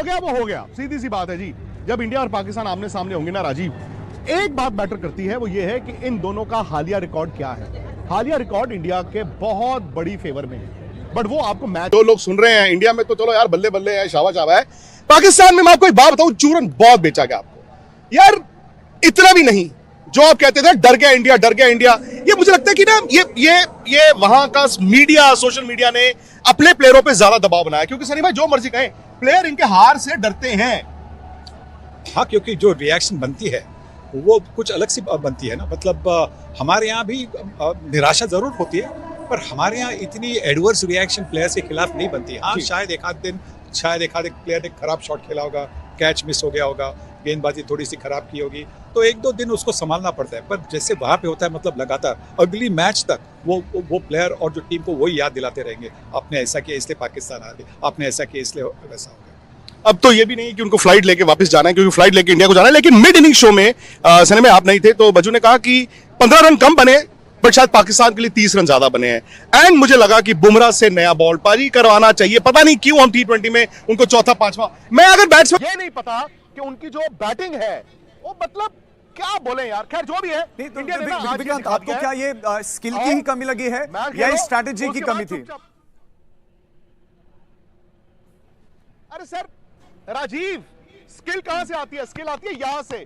हो गया वो हो गया, सीधी सी बात है जी। जब इंडिया और पाकिस्तान आमने सामने होंगे ना राजीव, एक बात मैटर करती है, वो ये है कि इन दोनों का हालिया रिकॉर्ड क्या है। हालिया रिकॉर्ड इंडिया के बहुत बड़ी फेवर में है, बट वो आपको मैच जो लोग सुन रहे हैं इंडिया में तो चलो यार बल्ले बल्ले है, शावा शावा है। पाकिस्तान में मैं आपको एक बात बताऊं, चूरन बहुत बेचा गया आपको यार, इतना भी नहीं। जो आप कहते थे डर गया इंडिया, डर गया इंडिया, ये मुझे लगता है कि ना ये वहां का मीडिया, सोशल मीडिया ने अपने प्लेयरों पे ज्यादा दबाव बनाया, क्योंकि सनी भाई जो मर्जी कहें, प्लेयर इनके हार से डरते हैं। हाँ, क्योंकि जो रिएक्शन बनती है वो कुछ अलग सी बनती है ना। मतलब हमारे यहाँ भी निराशा जरूर होती है, पर हमारे यहाँ इतनी एडवर्स रिएक्शन प्लेयर्स के खिलाफ नहीं बनती। हाँ, शायद एक आध प्लेयर ने खराब शॉट खेला होगा, कैच मिस हो गया होगा, गेंदबाजी थोड़ी सी खराब की होगी, तो एक दो दिन उसको संभालना पड़ता है। पर जैसे वहाँ पे होता है, मतलब लगातार अगली मैच तक वो प्लेयर और जो टीम को वही याद दिलाते रहेंगे, आपने ऐसा किया इसलिए पाकिस्तान आ गई, आपने ऐसा किया इसलिए वैसा हो गया। अब तो ये भी नहीं कि उनको फ्लाइट लेके वापस जाना है, क्योंकि फ्लाइट लेके इंडिया को जाना है। लेकिन मिड इनिंग शो में सनी में आप नहीं थे, तो बजू ने कहा कि 15 रन कम बने, बट शायद पाकिस्तान के लिए 30 रन ज्यादा बने हैं। एंड मुझे लगा कि बुमराह से नया बॉल पारी करवाना चाहिए। पता नहीं क्यों हम T20 में उनको चौथा पांचवा, मैं अगर बैट्समैन ये नहीं पता कि उनकी जो बैटिंग है वो मतलब क्या बोले यार। खैर जो भी है, इंडिया ने ना आज विक्रांत, आपको क्या ये स्किल की ही कमी लगी है या स्ट्रैटेजी की कमी थी? अरे सर राजीव, स्किल कहां से आती है? स्किल आती है यहां से।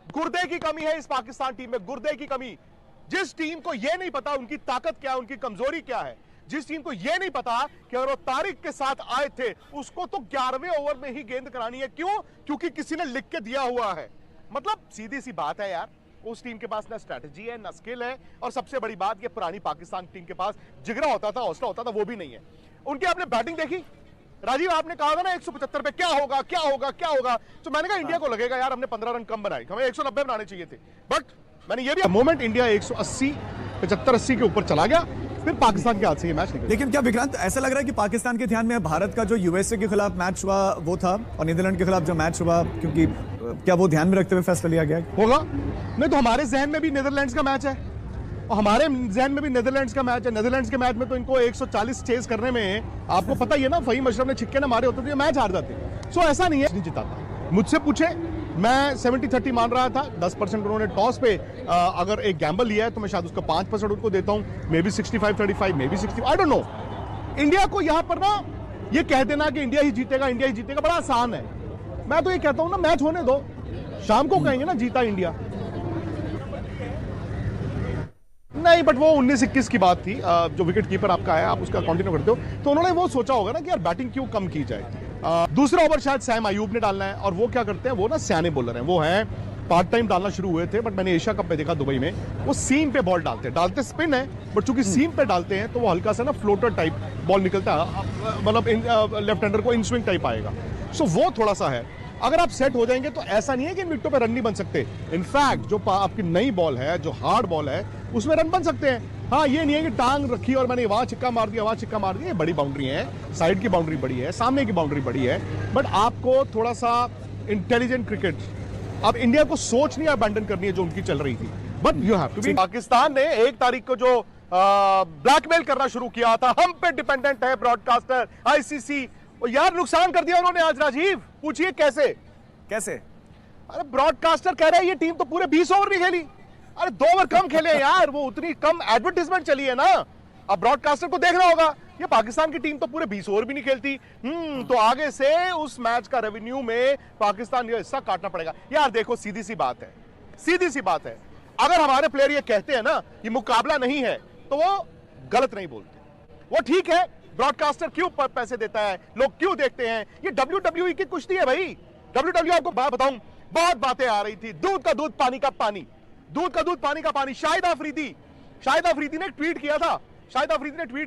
गुर्दे की कमी है इस पाकिस्तान टीम में, गुर्दे की कमी। जिस टीम को यह नहीं पता उनकी ताकत क्या है, उनकी कमजोरी क्या है, जिस टीम को यह नहीं पता कि अगर वो तारिक के साथ आए थे उसको तो 11वें ओवर में ही गेंद करानी है। क्यों? क्योंकि किसी ने लिख के दिया हुआ है। मतलब सीधी सी बात है यार, उस टीम के पास ना स्ट्रैटेजी है ना स्किल है, और सबसे बड़ी बात ये पुरानी पाकिस्तान टीम के पास जिगरा होता था, हौसला होता था, वो भी नहीं है। उनकी आपने बैटिंग देखी राजीव, आपने कहा था ना 175 पे क्या होगा क्या होगा क्या होगा, तो मैंने कहा इंडिया को लगेगा यार हमने 15 रन कम बनाए, हमें 190 बनाने चाहिए थे। बट मैंने ये भी मोमेंट इंडिया 180 75-80 के ऊपर चला गया, फिर पाकिस्तान के हाथ से ये मैच निकला। लेकिन क्या विक्रांत, ऐसा लग रहा है कि पाकिस्तान के ध्यान में भारत का जो यूएसए के खिलाफ मैच हुआ वो था, और नीदरलैंड के खिलाफ जो मैच हुआ, क्योंकि क्या वो ध्यान में रखते हुए फैसला लिया गया होगा? नहीं तो हमारे जहन में भी नीदरलैंड्स का मैच है, और हमारे जहन में भी नीदरलैंड्स का मैच है। नीदरलैंड्स के मैच में तो इनको 140 चेज करने में, आपको पता ही है ना, फहीम अशरफ ने छिक्के ना मारे होते तो ये मैच हार जाते। सो ऐसा नहीं है, नहीं जिताता। मुझसे पूछे, मैं 70-30 मान रहा था, 10% उन्होंने टॉस पे अगर एक गैम्बल लिया है तो मैं शायद उसका 5% उनको देता हूं, may be 65-35, may be 60, I don't know. India को यहां पर ना ये कह देना कि इंडिया ही जीतेगा बड़ा आसान है। मैं तो ये कहता हूं ना, मैच होने दो, शाम को कहेंगे ना जीता इंडिया। नहीं, बट वो 19-21 की बात थी, जो विकेट कीपर आपका है, आप उसका कंटिन्यू करते हो, तो उन्होंने वो सोचा होगा ना कि यार बैटिंग क्यों कम की जाए। दूसरा ओवर शायद सैम अयूब ने डालना है, और वो क्या करते हैं, वो ना सियाने बॉलर हैं, वो हैं पार्ट टाइम डालना शुरू हुए थे, बट मैंने एशिया कप में देखा दुबई में, वो सीम पे बॉल डालते स्पिन है, बट चूंकि सीम पे डालते हैं तो वो हल्का सा ना फ्लोटर टाइप बॉल निकलता है, मतलब लेफ्ट हैंडर को इन स्विंग टाइप आएगा। सो वो थोड़ा सा है, अगर आप सेट हो जाएंगे तो ऐसा नहीं है कि इन विकेटों पे रन नहीं बन सकते। इनफैक्ट जो आपकी नई बॉल है, जो हार्ड बॉल है, उसमें रन बन सकते हैं। हाँ, ये नहीं है कि टांग रखी और मैंने वहां छिक्का मार दिया, वहां छिक्का मार दिया। ये बड़ी बाउंड्री है, साइड की बाउंड्री बड़ी है, सामने की बाउंड्री बड़ी है, बट आपको थोड़ा सा इंटेलिजेंट क्रिकेट, अब इंडिया को सोच नहीं अबैंडन करनी है जो उनकी चल रही थी, but you have to be. Pakistan ने 1 तारीख को जो ब्लैकमेल करना शुरू किया था, हम पे डिपेंडेंट है ब्रॉडकास्टर, आईसीसी, यार नुकसान कर दिया उन्होंने आज। राजीव पूछिए कैसे? अरे ब्रॉडकास्टर कह रहे हैं ये टीम तो पूरे 20 ओवर नहीं खेली। अरे 2 ओवर कम खेले यार, वो उतनी कम एडवर्टाइजमेंट चली है ना। अब ब्रॉडकास्टर को देखना होगा, ये पाकिस्तान की टीम तो पूरे 20 ओवर भी नहीं खेलती। तो आगे से उस मैच का रेवेन्यू में पाकिस्तान का हिस्सा काटना पड़ेगा। यार देखो, सीधी सी बात है, अगर हमारे प्लेयर ये कहते हैं ना ये मुकाबला नहीं है, तो वो गलत नहीं बोलते। वो ठीक है, ब्रॉडकास्टर क्यों पैसे देता है, लोग क्यों देखते हैं, ये WWE की कुश्ती है भाई। WWE, आपको बात बताऊं, बहुत बातें आ रही थी, दूध का दूध पानी का पानी, दूध का दूध पानी का पानी। शाहिद अफरीदी ने ट्वीट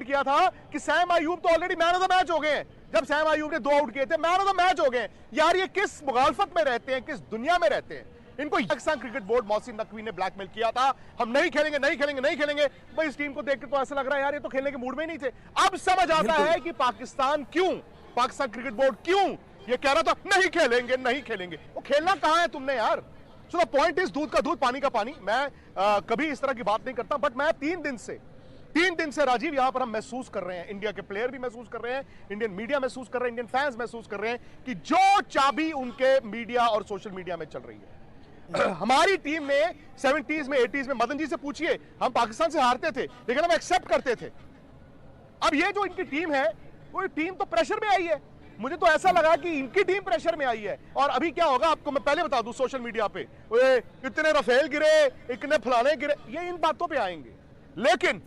किया था कि सैम अयूब तो already man of the match हो गए हैं। जब सैम अयूब ने 2 आउट किए थे, मैन ऑफ द मैच हो गए। यार ये किस मुगालफत में रहते हैं, किस दुनिया में रहते हैं? इनको पाकिस्तान क्रिकेट बोर्ड मोहसिन नकवी ने ब्लैकमेल किया था, हम नहीं खेलेंगे। भाई इस टीम को देख के तो ऐसा लग रहा है यार ये तो खेलने के मूड में ही नहीं थे। अब समझ आता है कि पाकिस्तान क्रिकेट बोर्ड क्यों ये कह रहा था नहीं खेलेंगे। वो खेलना कहां है तुमने यार? सो द पॉइंट इज, दूध का दूध पानी का पानी। मैं कभी इस तरह की बात नहीं करता, बट मैं 3 दिन से 3 दिन से राजीव यहां पर हम महसूस कर रहे हैं, इंडिया के प्लेयर भी महसूस कर रहे हैं, इंडियन मीडिया महसूस कर रहे हैं, इंडियन फैंस महसूस कर रहे हैं कि जो चाबी उनके मीडिया और सोशल मीडिया में चल रही है। हमारी टीम ने 70s में 80s में, मदन जी से पूछिए, हम पाकिस्तान से हारते थे लेकिन हम एक्सेप्ट करते थे। अब ये जो इनकी टीम है, वो टीम तो प्रेशर में आई है। मुझे तो ऐसा लगा कि इनकी टीम प्रेशर में आई है। और अभी क्या होगा आपको मैं पहले बता दूं, सोशल मीडिया पे इतने रफेल गिरे, इतने फलाने गिरे, ये इन बातों पे आएंगे। लेकिन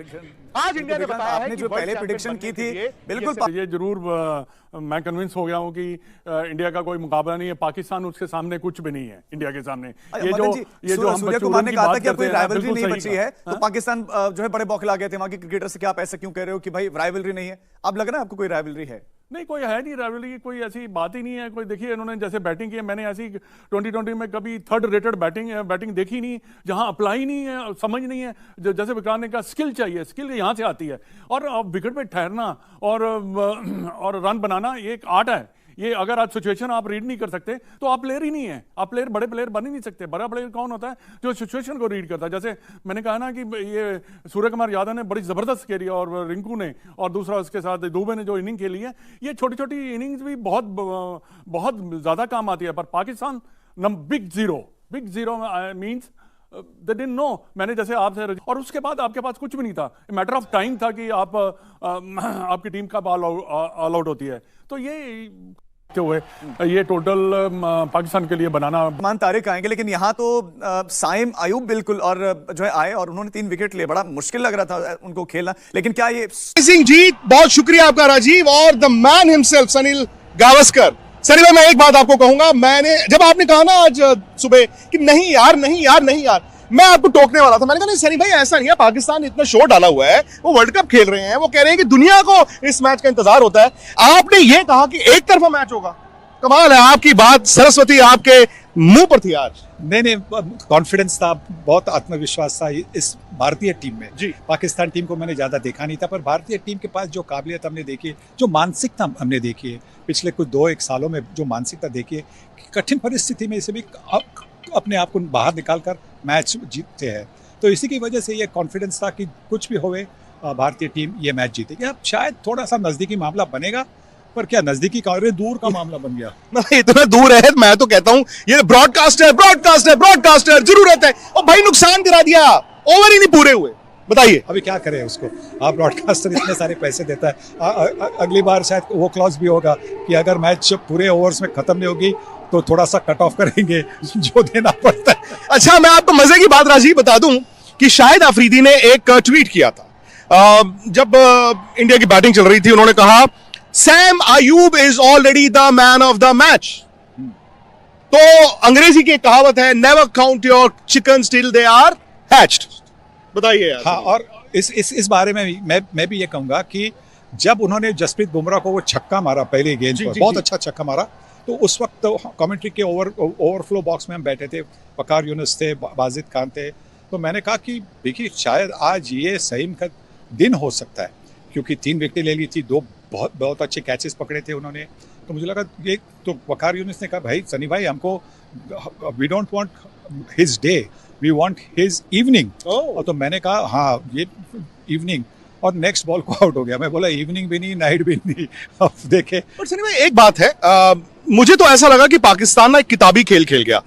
आज इंडिया ने बताया है कि जो पहले प्रेडिक्शन की थी, बिल्कुल ये जरूर मैं कन्विंस हो गया हूं कि इंडिया का कोई मुकाबला नहीं है। पाकिस्तान उसके सामने कुछ भी नहीं है इंडिया के सामने। ये जो हम सूर्य कुमार ने कहा था कि कोई राइवलरी नहीं बची है, तो पाकिस्तान जो है बड़े बौखला गए थे वहां के क्रिकेटर से कि आप ऐसा क्यों कह रहे हो कि भाई राइवलरी नहीं है। अब लग रहा है आपको कोई राइवलरी है? नहीं, कोई है नहीं राइवलरी की, कोई ऐसी बात ही नहीं है। कोई देखिए, इन्होंने जैसे बैटिंग की है, मैंने ऐसी 2020 में कभी थर्ड रेटेड बैटिंग देखी नहीं, जहां अप्लाई नहीं है, समझ नहीं है। जैसे विक्रांत ने कहा, स्किल चाहिए, स्किल यहां से आती है। और विकेट पे ठहरना और रन बनाना ये एक आर्ट है। ये अगर आज सिचुएशन आप रीड नहीं कर सकते तो आप प्लेयर ही नहीं है। आप प्लेयर, बड़े प्लेयर बन ही नहीं सकते। बड़ा प्लेयर कौन होता है? जो सिचुएशन को रीड करता है। जैसे मैंने कहा ना कि ये सूर्य कुमार यादव ने बड़ी जबरदस्त खेली और रिंकू ने, और दूसरा उसके साथ दुबे ने जो इनिंग खेली है, ये छोटी छोटी इनिंग्स भी बहुत ज्यादा काम आती है। पर Pakistan big zero means they didn't know. मैंने जैसे आपसे, और उसके बाद आपके पास कुछ भी नहीं था। मैटर ऑफ टाइम था कि आपकी टीम कब ऑल आउट होती है। तो ये टोटल पाकिस्तान के लिए बनाना। मान तारिक आएंगे, लेकिन यहाँ तो साइम आयूब बिल्कुल और जो है आए और उन्होंने 3 विकेट लिए। बड़ा मुश्किल लग रहा था उनको खेलना, लेकिन क्या ये सिंह जी, बहुत शुक्रिया आपका राजीव। और the man himself Sunil Gavaskar. Sunny भाई, मैं एक बात आपको कहूंगा, जब आपने कहा ना आज सुबह कि नहीं यार, मैं आपको टोकने वाला था। मैंने कहा नहीं सनी भाई, ऐसा नहीं है, पाकिस्तान ने इतना शोर डाला हुआ है, वो वर्ल्ड कप खेल रहे हैं, वो कह रहे हैं कि दुनिया को इस मैच का इंतजार होता है। आपने ये कहा कि एक तरफा मैच होगा। कमाल है, आपकी बात सरस्वती आपके मुंह पर थी आज। नहीं, कॉन्फिडेंस था, बहुत आत्मविश्वास था इस भारतीय टीम में जी। पाकिस्तान टीम को मैंने ज्यादा देखा नहीं था, पर भारतीय टीम के पास जो काबिलियत हमने देखी, जो मानसिकता हमने देखी है पिछले कुछ 2-1 सालों में, जो मानसिकता देखी है, कठिन परिस्थिति में इसे भी अपने आप को बाहर निकालकर मैच जीतते हैं। तो इसी की वजह से ये कॉन्फिडेंस था कि कुछ भी होवे भारतीय टीम ये मैच जीतेगी। अब शायद थोड़ा सा नजदीकी मामला बनेगा, पर क्या नजदीकी का, दूर का मामला बन गया। नहीं, इतना दूर है, मैं तो कहता हूं ये ब्रॉडकास्टर जरूरत है। और भाई नुकसान करा दिया, ओवर ही नहीं पूरे हुए। बताइए अभी क्या करें उसको। आप ब्रॉडकास्टर इतने सारे पैसे देता है, अगली बार शायद वो क्लॉज भी होगा कि अगर मैच पूरे ओवर्स में खत्म नहीं होगी तो थोड़ा सा कट ऑफ करेंगे, जो देना पड़ता है। अच्छा, मैं आपको मजे की बात राजीव बता दूं कि शाहिद अफरीदी ने एक ट्वीट किया था जब इंडिया की बैटिंग चल रही थी। उन्होंने कहा, Saim Ayub is already the man of the match. तो अंग्रेजी की एक कहावत है, never count your chickens till they are hatched. बताइए यार। हाँ, और इस बारे में मैं भी ये कहूंगा कि जब उन्होंने जसप्रीत बुमराह को वो छक्का मारा पहले गेंद पर, बहुत अच्छा छक्का मारा, तो उस वक्त कमेंट्री के ओवरफ्लो बॉक्स में हम बैठे थे, वकार यूनुस थे, बाजिद खान थे। तो मैंने कहा कि देखिए, शायद आज ये सहीम का दिन हो सकता है, क्योंकि 3 विकेट ले ली थी, 2 बहुत अच्छे कैचेस पकड़े थे उन्होंने। तो मुझे लगा ये तो वकार यूनुस ने कहा, भाई सनी भाई, हमको we don't want his day, we want his evening. और तो मैंने कहा हाँ, ये इवनिंग, और नेक्स्ट बॉल को आउट हो गया। मैं बोला इवनिंग भी नहीं, नाइट भी नहीं। अब देखे। और सनी भाई, एक बात है, मुझे तो ऐसा लगा कि पाकिस्तान ना एक किताबी खेल खेल गया।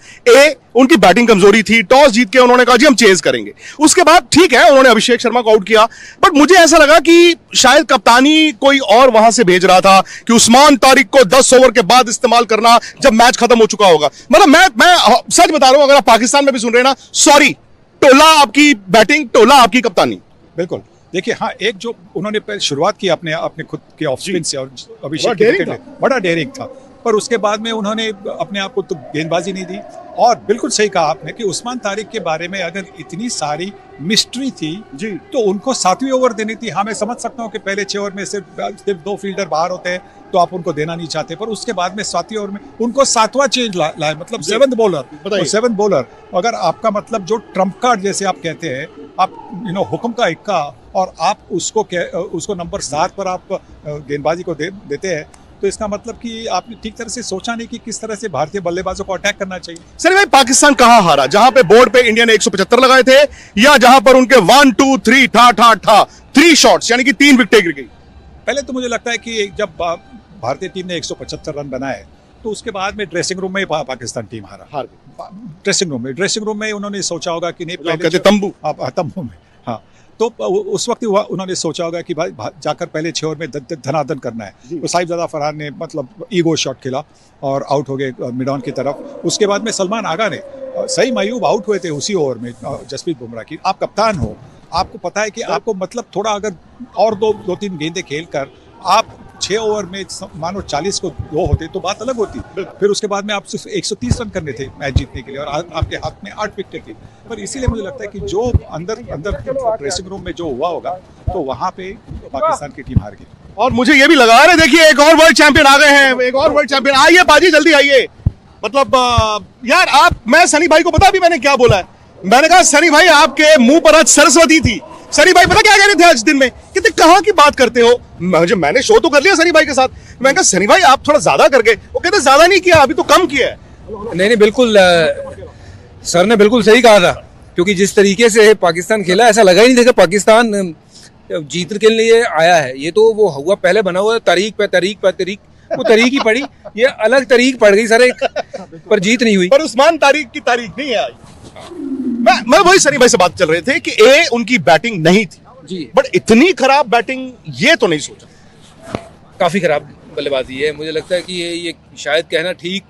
उनकी बैटिंग कमजोरी थी, टॉस जीत के उन्होंने कहा जी हम चेज करेंगे। उसके बाद ठीक है, उन्होंने अभिषेक शर्मा को आउट किया, बट मुझे ऐसा लगा कि शायद कप्तानी कोई और वहां से भेज रहा था कि उस्मान तारिक को 10 ओवर के बाद इस्तेमाल करना जब मैच खत्म हो चुका होगा। मतलब मैं सच बता रहा हूं, अगर आप पाकिस्तान में भी सुन रहे हैं ना, सॉरी, टोला आपकी बैटिंग, टोला आपकी कप्तानी। बिल्कुल। देखिए, हाँ, एक जो उन्होंने शुरुआत की अपने खुद के ऑफ स्पिन से, और अभिषेक बड़ा डेयरिंग था, पर उसके बाद में उन्होंने अपने आप को तो गेंदबाजी नहीं दी। और बिल्कुल सही कहा आपने कि उस्मान तारिक के बारे में अगर इतनी सारी मिस्ट्री थी जी, तो उनको 7वीं ओवर देनी थी। हाँ, मैं समझ सकता हूँ कि पहले 6 ओवर में सिर्फ 2 फील्डर बाहर होते हैं तो आप उनको देना नहीं चाहते, पर उसके बाद में 7वीं ओवर में उनको 7वां चेंज लाए, मतलब 7th बॉलर। 7th बॉलर अगर आपका मतलब जो ट्रम्प कार्ड जैसे आप कहते हैं, आप हुक्म का इक्का, और आप उसको नंबर 7 पर आप गेंदबाजी को देते हैं, तो इसका मतलब कि आपने ठीक तरह से सोचा नहीं कि किस तरह से भारतीय बल्लेबाजों को अटैक करना चाहिए। सर भाई, पाकिस्तान कहां हारा? जहां पे बोर्ड पे इंडिया ने 175 लगाए थे, या जहां पर उनके 1 2 3 ठा 3 शॉट्स यानी कि 3 विकेटें गिर गई। पहले तो मुझे लगता है कि जब भारतीय टीम ने 175 रन बनाए तो उसके बाद में ड्रेसिंग रूम में पाकिस्तान टीम हार गई। ड्रेसिंग रूम में उन्होंने सोचा होगा कि नहीं, कहते तंबू तंबू में, हाँ, तो उस वक्त उन्होंने सोचा होगा कि भाई जाकर पहले 6 ओवर में धनाधन करना है। तो साहिबजादा फरहान ने मतलब ईगो शॉट खेला और आउट हो गए मिड ऑन की तरफ। उसके बाद में सलमान आगा ने, सईद अयूब आउट हुए थे उसी ओवर में जसप्रीत बुमराह की। आप कप्तान हो, आपको पता है कि आपको मतलब थोड़ा अगर और दो तीन गेंदें खेल कर आप 6 ओवर में मानो 40 को 2 होते तो बात अलग होती। फिर उसके बाद में आप सिर्फ 130 रन करने थे मैच जीतने के लिए और आपके हाथ में 8 विकेटें थी। पर इसीलिए मुझे लगता है कि जो अंदर ड्रेसिंग रूम में जो हुआ होगा तो वहां पे पाकिस्तान की टीम हार गई। और मुझे ये भी लगा, अरे देखिए एक और वर्ल्ड चैंपियन आ गए हैं, एक और वर्ल्ड चैंपियन। आइए बाजी, जल्दी आइए। मतलब यार मैं सनी भाई को पता अभी मैंने क्या बोला है? मैंने कहा सनी भाई आपके मुंह पर आज सरस्वती थी। सनी भाई पता क्या कह रहे थे आज दिन में? कहते कहाँ की बात करते हो? मैंने शो तो कर लिया सनी भाई के साथ। मैंने कहा सनी भाई आप थोड़ा ज्यादा कर गए। वो कहते ज्यादा नहीं किया, अभी तो कम किया है। नहीं बिल्कुल, सर ने बिल्कुल सही कहा था, क्योंकि जिस तरीके से पाकिस्तान खेला ऐसा लगा ही नहीं था कि पाकिस्तान जीत के लिए आया है। ये तो वो हुआ पहले बना हुआ तारीख पे तारीख वो तारीख ही पड़ी, ये अलग तारीख पड़ गई सर एक, पर जीत नहीं हुई। पर उस्मान तारीख की तारीख नहीं आई। मैं वही सनी भाई से बात चल रहे थे कि उनकी बैटिंग नहीं थी जी, बट इतनी खराब बैटिंग ये तो नहीं सोचा। काफी खराब बल्लेबाजी है। मुझे लगता है कि ये शायद कहना ठीक